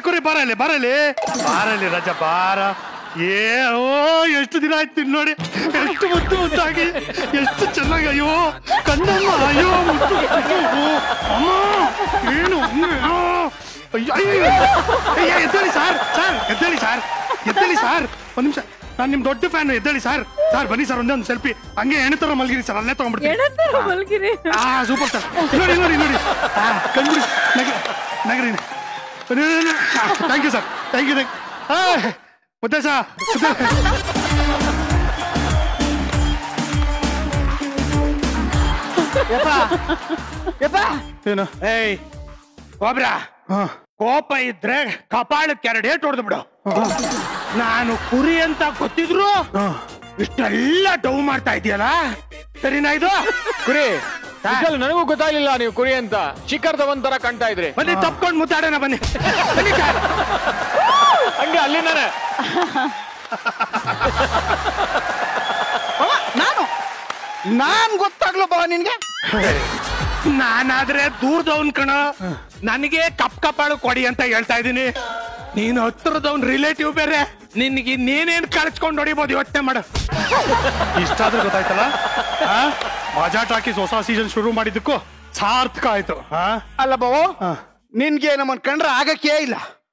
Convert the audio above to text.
ಕುರಿ ಬರಲಿ ರಾಜ ಬಾರ. ಓ ಎಷ್ಟು ದಿನ ಆಯ್ತು ನೋಡಿ, ಎಷ್ಟು ಮುದ್ದು ಮುದ್ದಾಗಿ, ಎಷ್ಟು ಚೆನ್ನಾಗಿ. ಅಯ್ಯೋ ಕಣ್ಣಮ್ಮ, ಅಯ್ಯೋ ಮುದ್ದು, ಅಮ್ಮ ಏನು ಎದ್ದೇಳಿ ಸರ್, ಎದ್ದೇಳಿ ಸರ್, ಒಂದ್ ನಿಮಿಷ, ನಾನು ನಿಮ್ ದೊಡ್ಡ ಫ್ಯಾನ್, ಎದ್ದೇಳಿ ಸರ್. ಬನ್ನಿ ಸರ್, ಒಂದೇ ಒಂದು ಸೆಲ್ಫಿ. ಹಂಗೆ ಎಣತರ ಮಲ್ಗಿರಿ ಸರ್, ಅಲ್ಲೇ ತಗೊಂಡ್ಬಿಡ್ತೀನಿ. ಸೂಪರ್ ಸರ್, ನೋಡಿ ಕಣ್ಬಿಡಿ, ನಗರಿ. Thank you sir, thank you. ಮುದ್ದೇಶ ಏನು ಒಬ್ರ ಕೋಪ ಇದ್ರೆ ಕಪಾಳಕ್ಕೆ 2 ಏಟು ಹೊಡೆದು ಬಿಡು. ನಾನು ಕುರಿ ಅಂತ ಗೊತ್ತಿದ್ರು ಇಷ್ಟೆಲ್ಲ ಡೌ ಮಾಡ್ತಾ ಇದೆಯಲ್ಲ, ಸರಿನಾ? ಇದು ಕುರಿ ನನಗೂ ಗೊತ್ತಾಗ್ಲಿಲ್ಲ ನೀವು ಕುರಿ ಅಂತ. ಶಿಖರದ ಒಂಥರ ಕಾಣ್ತಾ ಇದ್ರಿ. ಬನ್ನಿ ತಪ್ಕೊಂಡು ಮುತ್ತಾಡೋಣ, ಬನ್ನಿ ಹಂಗೆ ಅಲ್ಲಿಂದಾನೆ. ನಾನ್ ಗೊತ್ತಾಗ್ಲು ಬಾ ನಿನ್ಗೆ. ನಾನಾದ್ರೆ ದೂರದವನ್ ಕಣ, ನನಗೆ ಕಪ್ಪಾಳು ಕೊಡಿ ಅಂತ ಹೇಳ್ತಾ ಇದ್ದೀನಿ. ನೀನು ಹತ್ತಿರದವನ್ ರಿಲೇಟಿವ್ ಬೇರೆ, ನಿನ್ಗೆ ನೀನೇನ್ ಕಳ್ಸ್ಕೊಂಡು ಹೊಡಿಬೋದು, ಯೋಚನೆ ಮಾಡು. ಇಷ್ಟಾದ್ರೂ ಗೊತ್ತಾಯ್ತಲ್ಲ, ಮಜಾ ಟಾಕೀಸ್ ಹೊಸ ಸೀಸನ್ ಶುರು ಮಾಡಿದ್ದಕ್ಕೂ ಸಾರ್ಥಕ ಆಯ್ತು. ಅಲ್ಲ ಬಾವು, ನಿನ್ಗೆ ನಮ್ಮನ್ ಕಂಡ್ರೆ ಆಗಕ್ಕೆ ಇಲ್ಲ.